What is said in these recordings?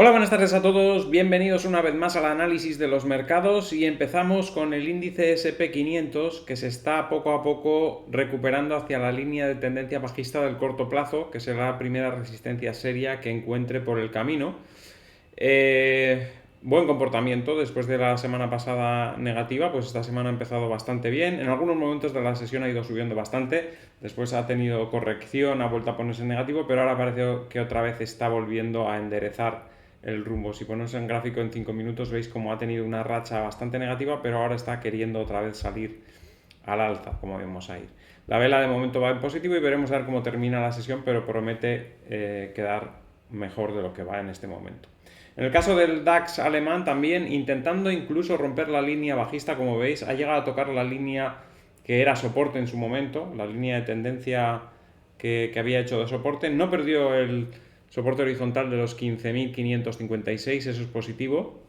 Hola, buenas tardes a todos, bienvenidos una vez más al análisis de los mercados y empezamos con el índice SP 500 que se está poco a poco recuperando hacia la línea de tendencia bajista del corto plazo, que será la primera resistencia seria que encuentre por el camino. Buen comportamiento después de la semana pasada negativa, pues esta semana ha empezado bastante bien. En algunos momentos de la sesión ha ido subiendo bastante, después ha tenido corrección, ha vuelto a ponerse en negativo, pero ahora parece que otra vez está volviendo a enderezar el rumbo. Si ponéis en gráfico en 5 minutos veis como ha tenido una racha bastante negativa, pero ahora está queriendo otra vez salir al alza, como vemos ahí. La vela de momento va en positivo y veremos a ver cómo termina la sesión, pero promete quedar mejor de lo que va en este momento. En el caso del DAX alemán también, intentando incluso romper la línea bajista, como veis, ha llegado a tocar la línea que era soporte en su momento, la línea de tendencia que había hecho de soporte. No perdió el soporte horizontal de los 15.556, eso es positivo,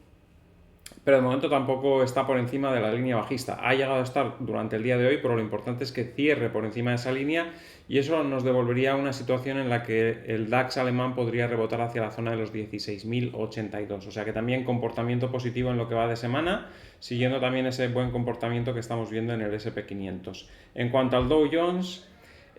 pero de momento tampoco está por encima de la línea bajista. Ha llegado a estar durante el día de hoy, pero lo importante es que cierre por encima de esa línea y eso nos devolvería a una situación en la que el DAX alemán podría rebotar hacia la zona de los 16.082. O sea que también comportamiento positivo en lo que va de semana, siguiendo también ese buen comportamiento que estamos viendo en el SP 500. En cuanto al Dow Jones,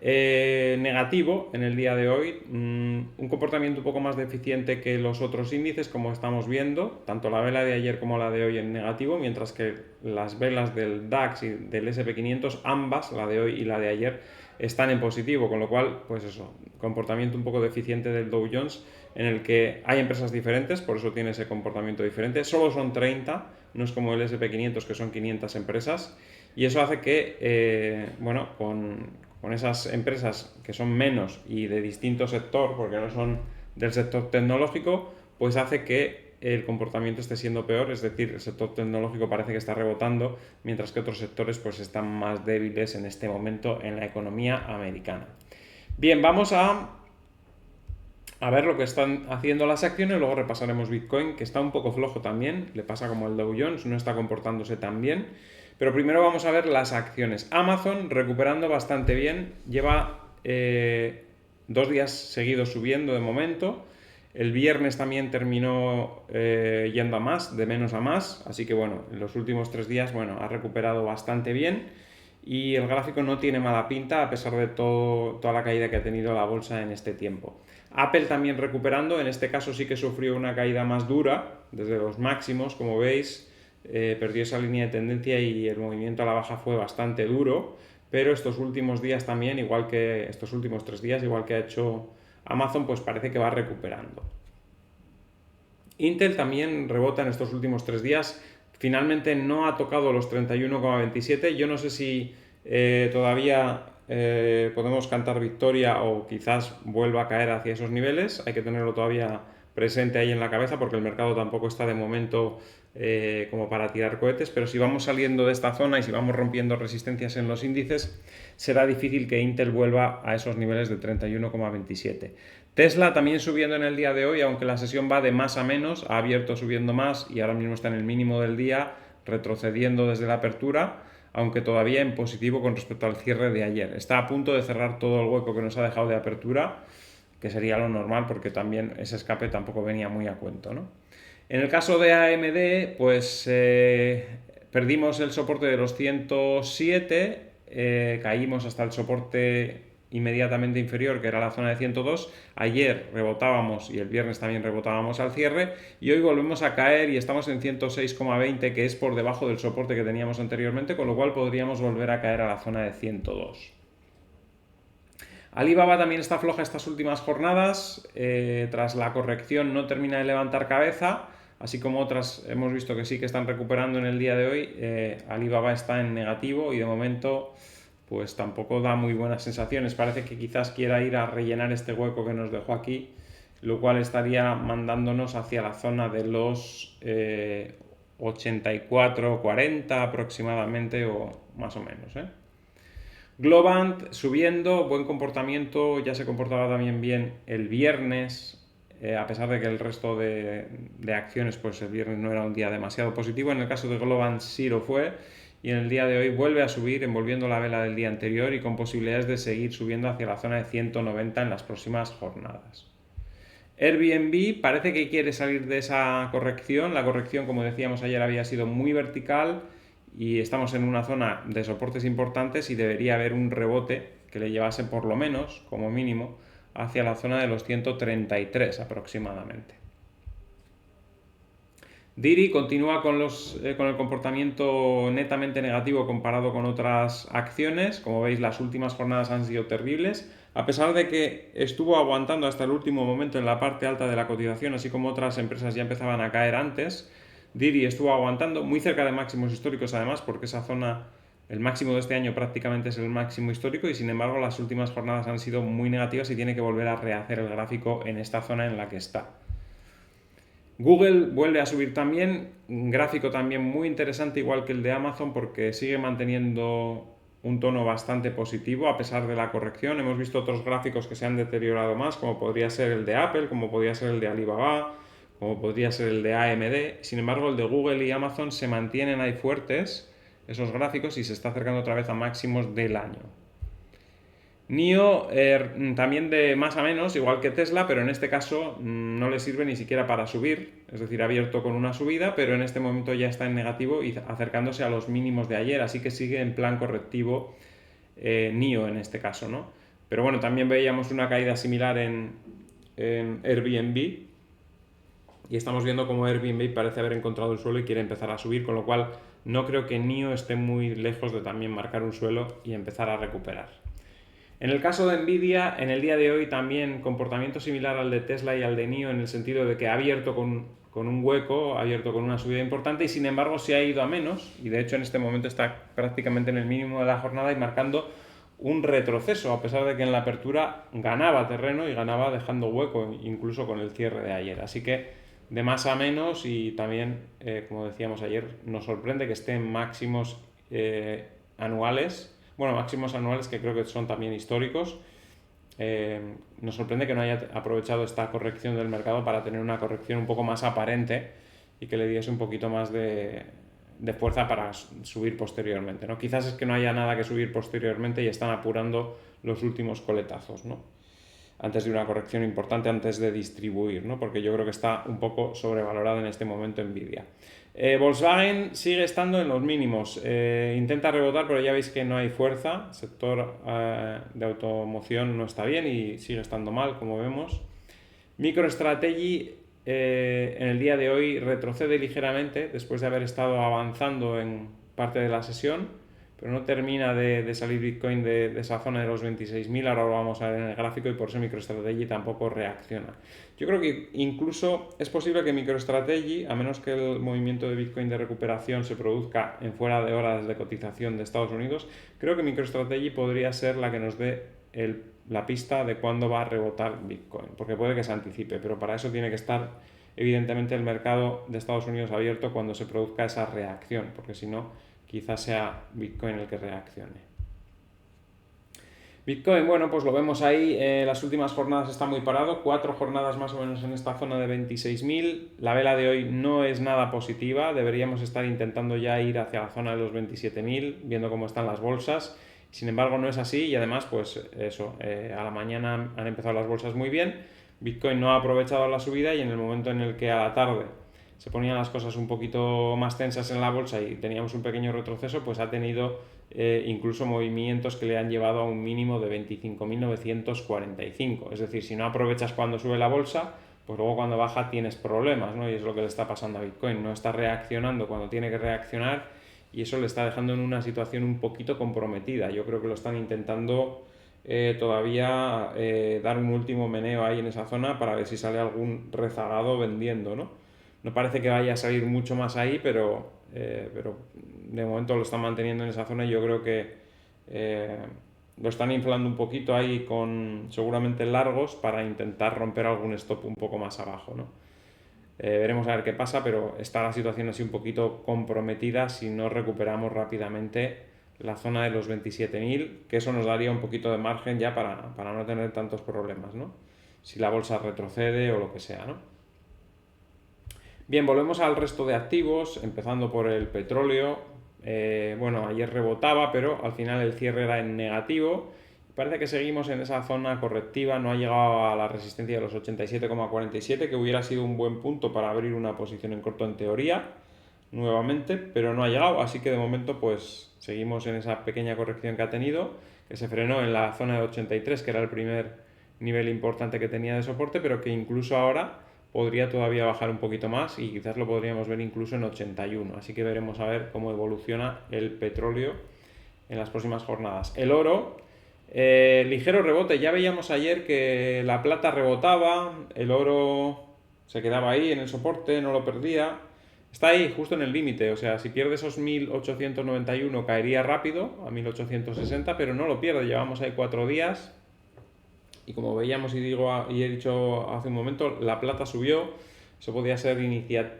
negativo en el día de hoy, un comportamiento un poco más deficiente que los otros índices, como estamos viendo, tanto la vela de ayer como la de hoy en negativo, mientras que las velas del DAX y del SP 500, ambas, la de hoy y la de ayer, están en positivo, con lo cual, pues eso, comportamiento un poco deficiente del Dow Jones, en el que hay empresas diferentes, por eso tiene ese comportamiento diferente, solo son 30, no es como el SP 500 que son 500 empresas, y eso hace que, bueno, con esas empresas que son menos y de distinto sector, porque no son del sector tecnológico, pues hace que el comportamiento esté siendo peor, es decir, el sector tecnológico parece que está rebotando, mientras que otros sectores pues están más débiles en este momento en la economía americana. Bien, vamos a ver lo que están haciendo las acciones, luego repasaremos Bitcoin, que está un poco flojo también, le pasa como el Dow Jones, no está comportándose tan bien. Pero primero vamos a ver las acciones. Amazon recuperando bastante bien, lleva 2 días seguidos subiendo de momento. El viernes también terminó yendo a más, de menos a más, así que bueno, en los últimos 3 días, bueno, ha recuperado bastante bien y el gráfico no tiene mala pinta a pesar de toda la caída que ha tenido la bolsa en este tiempo. Apple también recuperando, en este caso sí que sufrió una caída más dura, desde los máximos, como veis, perdió esa línea de tendencia y el movimiento a la baja fue bastante duro, pero estos últimos días también, igual que estos últimos 3 días, igual que ha hecho Amazon, pues parece que va recuperando. Intel también rebota en estos últimos 3 días, finalmente no ha tocado los 31,27, yo no sé si todavía podemos cantar victoria o quizás vuelva a caer hacia esos niveles, hay que tenerlo todavía presente ahí en la cabeza porque el mercado tampoco está de momento como para tirar cohetes, pero si vamos saliendo de esta zona y si vamos rompiendo resistencias en los índices, será difícil que Intel vuelva a esos niveles de 31,27. Tesla también subiendo en el día de hoy, aunque la sesión va de más a menos, ha abierto subiendo más y ahora mismo está en el mínimo del día, retrocediendo desde la apertura, aunque todavía en positivo con respecto al cierre de ayer. Está a punto de cerrar todo el hueco que nos ha dejado de apertura, que sería lo normal porque también ese escape tampoco venía muy a cuento, ¿no? En el caso de AMD, pues perdimos el soporte de los 107, caímos hasta el soporte inmediatamente inferior, que era la zona de 102. Ayer rebotábamos y el viernes también rebotábamos al cierre y hoy volvemos a caer y estamos en 106,20, que es por debajo del soporte que teníamos anteriormente, con lo cual podríamos volver a caer a la zona de 102. Alibaba también está floja estas últimas jornadas, tras la corrección no termina de levantar cabeza, así como otras hemos visto que sí que están recuperando en el día de hoy. Alibaba está en negativo y de momento pues tampoco da muy buenas sensaciones, parece que quizás quiera ir a rellenar este hueco que nos dejó aquí, lo cual estaría mandándonos hacia la zona de los 84,40 aproximadamente o más o menos, ¿eh? Globant subiendo, buen comportamiento, ya se comportaba también bien el viernes, a pesar de que el resto de acciones, pues el viernes no era un día demasiado positivo. En el caso de Globant sí lo fue y en el día de hoy vuelve a subir, envolviendo la vela del día anterior y con posibilidades de seguir subiendo hacia la zona de 190 en las próximas jornadas. Airbnb parece que quiere salir de esa corrección. La corrección, como decíamos ayer, había sido muy vertical y estamos en una zona de soportes importantes y debería haber un rebote que le llevase por lo menos, como mínimo, hacia la zona de los 133 aproximadamente. Didi continúa con el comportamiento netamente negativo comparado con otras acciones. Como veis, las últimas jornadas han sido terribles. A pesar de que estuvo aguantando hasta el último momento en la parte alta de la cotización, así como otras empresas ya empezaban a caer antes, Didi estuvo aguantando muy cerca de máximos históricos además, porque esa zona, el máximo de este año prácticamente es el máximo histórico y sin embargo las últimas jornadas han sido muy negativas y tiene que volver a rehacer el gráfico en esta zona en la que está. Google vuelve a subir también, un gráfico también muy interesante, igual que el de Amazon, porque sigue manteniendo un tono bastante positivo a pesar de la corrección. Hemos visto otros gráficos que se han deteriorado más, como podría ser el de Apple, como podría ser el de Alibaba, como podría ser el de AMD. Sin embargo, el de Google y Amazon se mantienen ahí fuertes, esos gráficos, y se está acercando otra vez a máximos del año. NIO también de más a menos, igual que Tesla, pero en este caso no le sirve ni siquiera para subir, es decir, ha abierto con una subida, pero en este momento ya está en negativo y acercándose a los mínimos de ayer, así que sigue en plan correctivo NIO en este caso, ¿no? Pero bueno, también veíamos una caída similar en Airbnb y estamos viendo cómo Airbnb parece haber encontrado el suelo y quiere empezar a subir, con lo cual no creo que NIO esté muy lejos de también marcar un suelo y empezar a recuperar. En el caso de Nvidia, en el día de hoy también comportamiento similar al de Tesla y al de NIO en el sentido de que ha abierto con un hueco, ha abierto con una subida importante y sin embargo se ha ido a menos y de hecho en este momento está prácticamente en el mínimo de la jornada y marcando un retroceso a pesar de que en la apertura ganaba terreno y ganaba dejando hueco incluso con el cierre de ayer. Así que de más a menos y también, como decíamos ayer, nos sorprende que esté en máximos anuales. Bueno, máximos anuales que creo que son también históricos. Nos sorprende que no haya aprovechado esta corrección del mercado para tener una corrección un poco más aparente y que le diese un poquito más de fuerza para subir posteriormente, ¿no? Quizás es que no haya nada que subir posteriormente y están apurando los últimos coletazos, ¿no? Antes de una corrección importante, antes de distribuir, ¿no? Porque yo creo que está un poco sobrevalorado en este momento Nvidia. Volkswagen sigue estando en los mínimos, intenta rebotar, pero ya veis que no hay fuerza, el sector de automoción no está bien y sigue estando mal, como vemos. MicroStrategy en el día de hoy retrocede ligeramente después de haber estado avanzando en parte de la sesión, pero no termina de salir Bitcoin de esa zona de los 26.000, ahora lo vamos a ver en el gráfico y por eso MicroStrategy tampoco reacciona. Yo creo que incluso es posible que MicroStrategy, a menos que el movimiento de Bitcoin de recuperación se produzca en fuera de horas de cotización de Estados Unidos, creo que MicroStrategy podría ser la que nos dé la pista de cuándo va a rebotar Bitcoin, porque puede que se anticipe, pero para eso tiene que estar evidentemente el mercado de Estados Unidos abierto cuando se produzca esa reacción, porque si no, quizás sea Bitcoin el que reaccione. Bitcoin, bueno, pues lo vemos ahí, las últimas jornadas está muy parado, 4 jornadas más o menos en esta zona de 26.000, la vela de hoy no es nada positiva, deberíamos estar intentando ya ir hacia la zona de los 27.000, viendo cómo están las bolsas, sin embargo no es así y además pues eso, a la mañana han empezado las bolsas muy bien, Bitcoin no ha aprovechado la subida y en el momento en el que a la tarde se ponían las cosas un poquito más tensas en la bolsa y teníamos un pequeño retroceso, pues ha tenido incluso movimientos que le han llevado a un mínimo de 25.945. Es decir, si no aprovechas cuando sube la bolsa, pues luego cuando baja tienes problemas, ¿no? Y es lo que le está pasando a Bitcoin. No está reaccionando cuando tiene que reaccionar y eso le está dejando en una situación un poquito comprometida. Yo creo que lo están intentando todavía dar un último meneo ahí en esa zona para ver si sale algún rezagado vendiendo, ¿no? No parece que vaya a salir mucho más ahí, pero de momento lo están manteniendo en esa zona y yo creo que lo están inflando un poquito ahí con seguramente largos para intentar romper algún stop un poco más abajo, ¿no? Veremos a ver qué pasa, pero está la situación así un poquito comprometida si no recuperamos rápidamente la zona de los 27.000, que eso nos daría un poquito de margen ya para no tener tantos problemas, ¿no? Si la bolsa retrocede o lo que sea, ¿no? Bien, volvemos al resto de activos, empezando por el petróleo. Bueno, ayer rebotaba, pero al final el cierre era en negativo Parece que seguimos en esa zona correctiva, no ha llegado a la resistencia de los 87,47, que hubiera sido un buen punto para abrir una posición en corto en teoría, nuevamente, pero no ha llegado, así que de momento pues seguimos en esa pequeña corrección que ha tenido, que se frenó en la zona de 83, que era el primer nivel importante que tenía de soporte, pero que incluso ahora podría todavía bajar un poquito más y quizás lo podríamos ver incluso en 81, así que veremos a ver cómo evoluciona el petróleo en las próximas jornadas. El oro, ligero rebote, ya veíamos ayer que la plata rebotaba, el oro se quedaba ahí en el soporte, no lo perdía, está ahí justo en el límite, o sea, si pierde esos 1891 caería rápido a 1860, pero no lo pierde, llevamos ahí 4 días y como veíamos y he dicho hace un momento, la plata subió, eso podía ser indicativo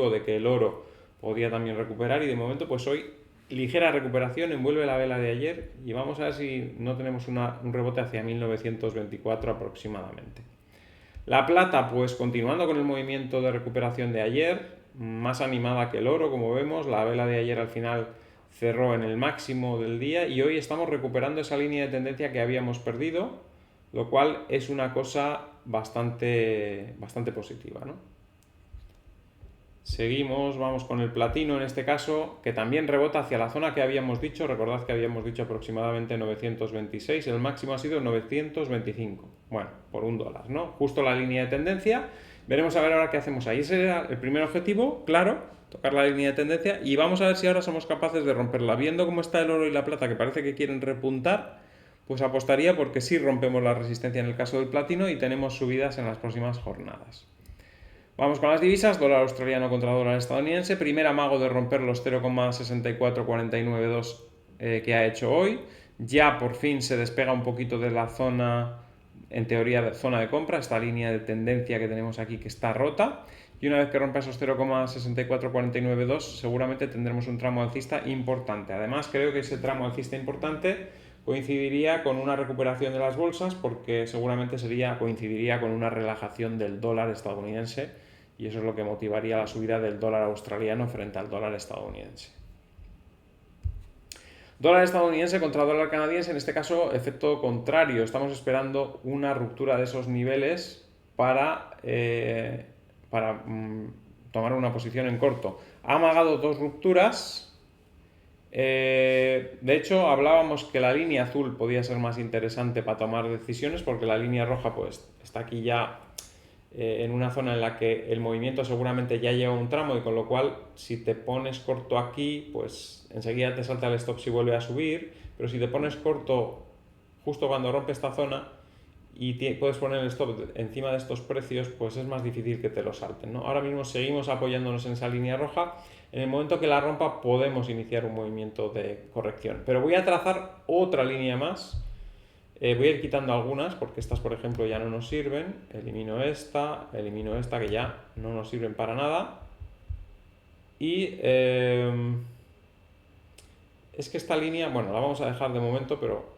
de que el oro podía también recuperar y de momento pues hoy ligera recuperación, envuelve la vela de ayer y vamos a ver si no tenemos un rebote hacia 1924 aproximadamente. La plata, pues continuando con el movimiento de recuperación de ayer, más animada que el oro, como vemos, la vela de ayer al final cerró en el máximo del día y hoy estamos recuperando esa línea de tendencia que habíamos perdido, lo cual es una cosa bastante positiva, ¿no? Seguimos, vamos con el platino en este caso, que también rebota hacia la zona que habíamos dicho. Recordad que habíamos dicho aproximadamente 926, el máximo ha sido 925. Bueno, por $1, ¿no? Justo la línea de tendencia. Veremos a ver ahora qué hacemos ahí. Ese era el primer objetivo, claro, tocar la línea de tendencia. Y vamos a ver si ahora somos capaces de romperla. Viendo cómo está el oro y la plata, que parece que quieren repuntar, pues apostaría porque sí rompemos la resistencia en el caso del platino y tenemos subidas en las próximas jornadas. Vamos con las divisas, dólar australiano contra dólar estadounidense, primer amago de romper los 0,64492 que ha hecho hoy, ya por fin se despega un poquito de la zona, en teoría de zona de compra, esta línea de tendencia que tenemos aquí que está rota, y una vez que rompa esos 0,64492 seguramente tendremos un tramo alcista importante. Además creo que ese tramo alcista importante coincidiría con una recuperación de las bolsas porque seguramente coincidiría con una relajación del dólar estadounidense y eso es lo que motivaría la subida del dólar australiano frente al dólar estadounidense. Dólar estadounidense contra dólar canadiense, en este caso efecto contrario, estamos esperando una ruptura de esos niveles para tomar una posición en corto. Ha amagado dos rupturas. De hecho, hablábamos que la línea azul podía ser más interesante para tomar decisiones porque la línea roja pues está aquí ya en una zona en la que el movimiento seguramente ya lleva un tramo y con lo cual si te pones corto aquí pues enseguida te salta el stop si vuelve a subir, pero si te pones corto justo cuando rompe esta zona y puedes poner el stop encima de estos precios, pues es más difícil que te lo salten, ¿no? Ahora mismo seguimos apoyándonos en esa línea roja. En el momento que la rompa podemos iniciar un movimiento de corrección. Pero voy a trazar otra línea más. Voy a ir quitando algunas porque estas, por ejemplo, ya no nos sirven. Elimino esta que ya no nos sirven para nada. Y es que esta línea, bueno, la vamos a dejar de momento, pero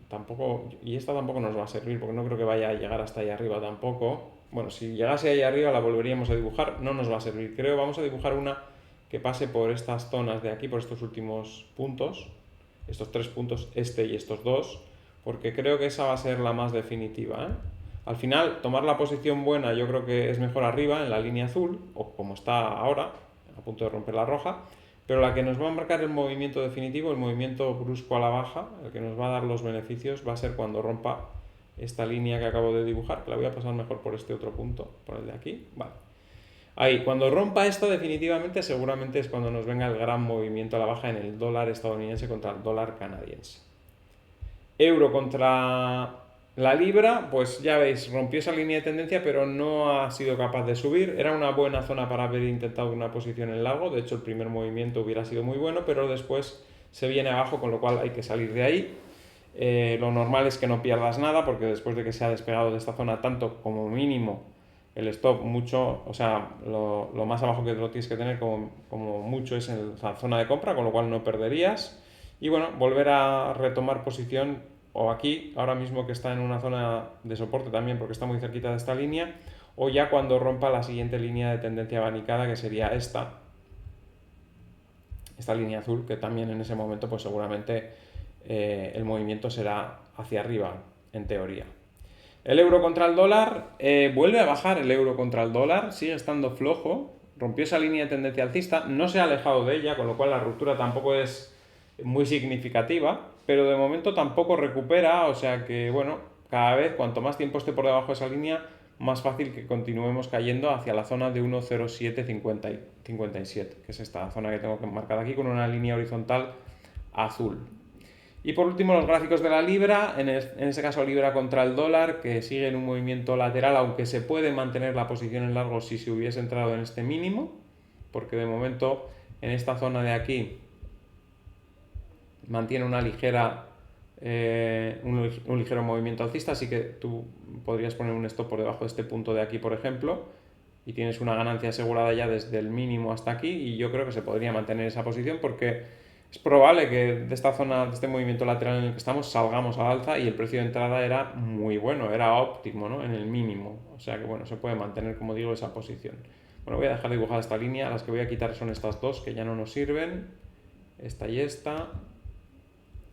tampoco, y esta tampoco nos va a servir porque no creo que vaya a llegar hasta ahí arriba tampoco. Bueno, si llegase ahí arriba la volveríamos a dibujar, no nos va a servir. Creo vamos a dibujar una que pase por estas zonas de aquí, por estos últimos puntos, estos 3 puntos, este y estos 2, porque creo que esa va a ser la más definitiva, ¿eh? Al final, tomar la posición buena yo creo que es mejor arriba, en la línea azul, o como está ahora, a punto de romper la roja, pero la que nos va a marcar el movimiento definitivo, el movimiento brusco a la baja, el que nos va a dar los beneficios, va a ser cuando rompa esta línea que acabo de dibujar, que la voy a pasar mejor por este otro punto, por el de aquí, vale. Ahí, cuando rompa esto definitivamente, seguramente es cuando nos venga el gran movimiento a la baja en el dólar estadounidense contra el dólar canadiense. Euro contra la libra, pues ya veis, rompió esa línea de tendencia, pero no ha sido capaz de subir. Era una buena zona para haber intentado una posición en largo, de hecho el primer movimiento hubiera sido muy bueno, pero después se viene abajo, con lo cual hay que salir de ahí. Lo normal es que no pierdas nada, porque después de que se ha despegado de esta zona tanto como mínimo el stop mucho, o sea, lo más abajo que lo tienes que tener como mucho es en la zona de compra, con lo cual no perderías. Y bueno, volver a retomar posición o aquí, ahora mismo que está en una zona de soporte también porque está muy cerquita de esta línea, o ya cuando rompa la siguiente línea de tendencia abanicada que sería esta línea azul, que también en ese momento pues seguramente el movimiento será hacia arriba, en teoría. El euro contra el dólar, vuelve a bajar el euro contra el dólar, sigue estando flojo, rompió esa línea de tendencia alcista, no se ha alejado de ella, con lo cual la ruptura tampoco es muy significativa, pero de momento tampoco recupera, o sea que bueno, cada vez cuanto más tiempo esté por debajo de esa línea, más fácil que continuemos cayendo hacia la zona de 1,0757, que es esta zona que tengo marcada aquí con una línea horizontal azul. Y por último, los gráficos de la libra, en este caso libra contra el dólar, que sigue en un movimiento lateral, aunque se puede mantener la posición en largo si se hubiese entrado en este mínimo, porque de momento en esta zona de aquí mantiene una ligera, un ligero movimiento alcista, así que tú podrías poner un stop por debajo de este punto de aquí, por ejemplo, y tienes una ganancia asegurada ya desde el mínimo hasta aquí, y yo creo que se podría mantener esa posición porque es probable que de esta zona, de este movimiento lateral en el que estamos, salgamos al alza y el precio de entrada era muy bueno, era óptimo, ¿no? En el mínimo. O sea que bueno, se puede mantener, como digo, esa posición. Bueno, voy a dejar dibujada esta línea, las que voy a quitar son estas dos que ya no nos sirven, esta y esta.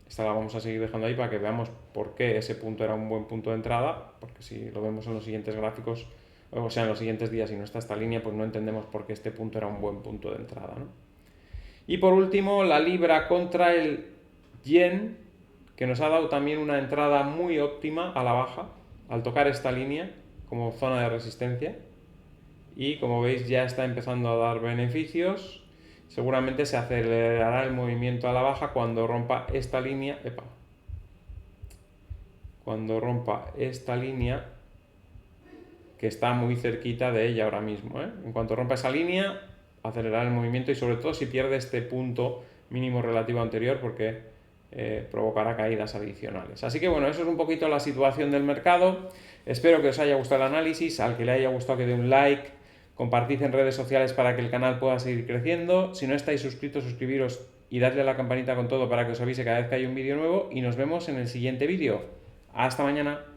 Esta la vamos a seguir dejando ahí para que veamos por qué ese punto era un buen punto de entrada, porque si lo vemos en los siguientes gráficos, o sea, en los siguientes días y no está esta línea, pues no entendemos por qué este punto era un buen punto de entrada, ¿no? Y por último, la libra contra el yen, que nos ha dado también una entrada muy óptima a la baja, al tocar esta línea como zona de resistencia. Y como veis ya está empezando a dar beneficios. Seguramente se acelerará el movimiento a la baja cuando rompa esta línea. Cuando rompa esta línea, que está muy cerquita de ella ahora mismo, ¿eh? En cuanto rompa esa línea, acelerar el movimiento y sobre todo si pierde este punto mínimo relativo anterior porque provocará caídas adicionales. Así que bueno, eso es un poquito la situación del mercado. Espero que os haya gustado el análisis. Al que le haya gustado que dé un like, compartid en redes sociales para que el canal pueda seguir creciendo. Si no estáis suscritos, suscribiros y dadle a la campanita con todo para que os avise cada vez que hay un vídeo nuevo y nos vemos en el siguiente vídeo. Hasta mañana.